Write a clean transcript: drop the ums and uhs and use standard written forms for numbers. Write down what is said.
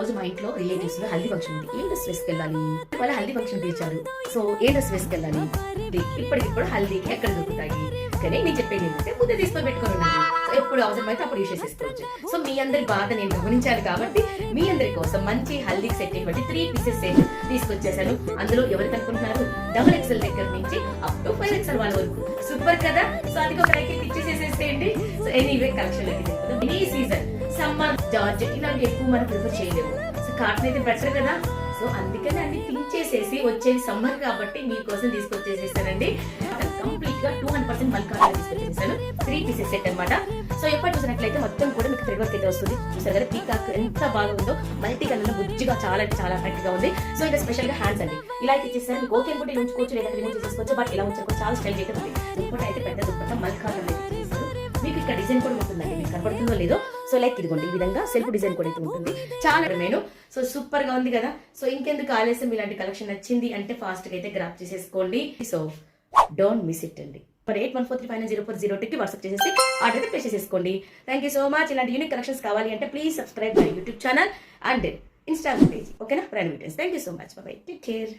రోజు మా ఇంట్లో రిలేటివ్స్ లో హల్దీ ఫంక్షన్ ఉంది. ఏ డ్రెస్ వేసుకెళ్ళాలి? వాళ్ళ హల్దీ ఫంక్షన్ తీర్చారు. సో ఏ డ్రెస్ వేసుకెళ్ళాలి? ఇప్పటికిప్పుడు హల్దీకి ఎక్కడ దొరుకుతాయి? కానీ నేను చెప్పేది ఏంటంటే ముందే తీసుకొని పెట్టుకొని ఉండండి. సో ఎప్పుడు అవసరమైతే అప్పుడు యూస్ చేసుకోవచ్చు. సో మీ అందరి బాధ నేను గమనించాను కాబట్టి మీ అందరి కోసం మంచి హల్దీకి సెట్ అయినటువంటి 3 పీసెస్ సెట్ తీసుకొచ్చేసాను. అందులో ఎవరికి అనుకుంటున్నారు? డబుల్ ఎక్సెల్ దగ్గర నుంచి అప్ టు 5 ఎక్సెల్ వాళ్ళ వరకు. సూపర్ కదా? సో అది ఒక లైక్ ఇచ్చేసేసేయండి. So anyway collection like any season summer georgette ఇలాంటి ఎక్కువ మనం ప్రిఫర్ చేయలేము. సో కాటన్ అయితే బెటర్ కదా. సో అందుకని అన్ని థింక్ చేసేసి వచ్చేది సమ్మర్ కాబట్టి మీకోసం తీసుకొచ్చేసేసానండి. కంప్లీట్ గా 200% మల్కారా తీసుకొచ్చేసాను. 3 పీసెస్ సెట్ అనమాట. సో ఎప్పటి చూసినట్లయితే మొత్తం కూడా మీకు థ్రెడ్ వర్క్ అయితే వస్తుంది. చూసారు కదా పీకాక్ ఎంత బాగా ఉందో, మల్టీ కలర్ లో బుజ్జిగా చాలా అంటే చాలా అట్రాక్ట్ గా ఉంది. సో ఇంకా స్పెషల్ గా హ్యాండ్స్ అండి ఇలా అయితే ఇచ్చేసాను. మీకు ఓకే అనుకుంటే ఉంచుకోవచ్చు, లేదా రిమూవ్ చేసేసుకోవచ్చు. బట్ ఇలా ఉంచుకో చాలా స్టైల్ అయితే ఉంది. దుప్పట అయితే పెద్ద దుప్పట మల్కారా అయితే చేశారు. మీకు ఇక్కడ డిజైన్ కూడా ఉంటుందండి, మీకు కనపడుతుందో లేదో. సో లైక్ ఇదిగోండి ఈ విధంగా సెల్ఫ్ డిజైన్ కూడా అయితే ఉంటుంది. చాలా నేను సో సూపర్ గా ఉంది కదా. సో ఇంకెందుకు ఆలస్యం, ఇలాంటి కలెక్షన్ నచ్చింది అంటే ఫాస్ట్ గా అయితే గ్రాప్ చేసేసుకోండి. సో డోంట్ మిస్ ఇట్ అండి. ఫర్ 8143590402కి వాట్సాప్ చేసేసి ఆర్డర్ అయితే ప్లేస్ చేసేసుకోండి. Thank you so much. ఇలాంటి యూనిక్ కలెక్షన్స్ కావాలి అంటే please subscribe my YouTube channel and Instagram page. ఓకేనా? Friend videos. Thank you so much. Bye. Take care.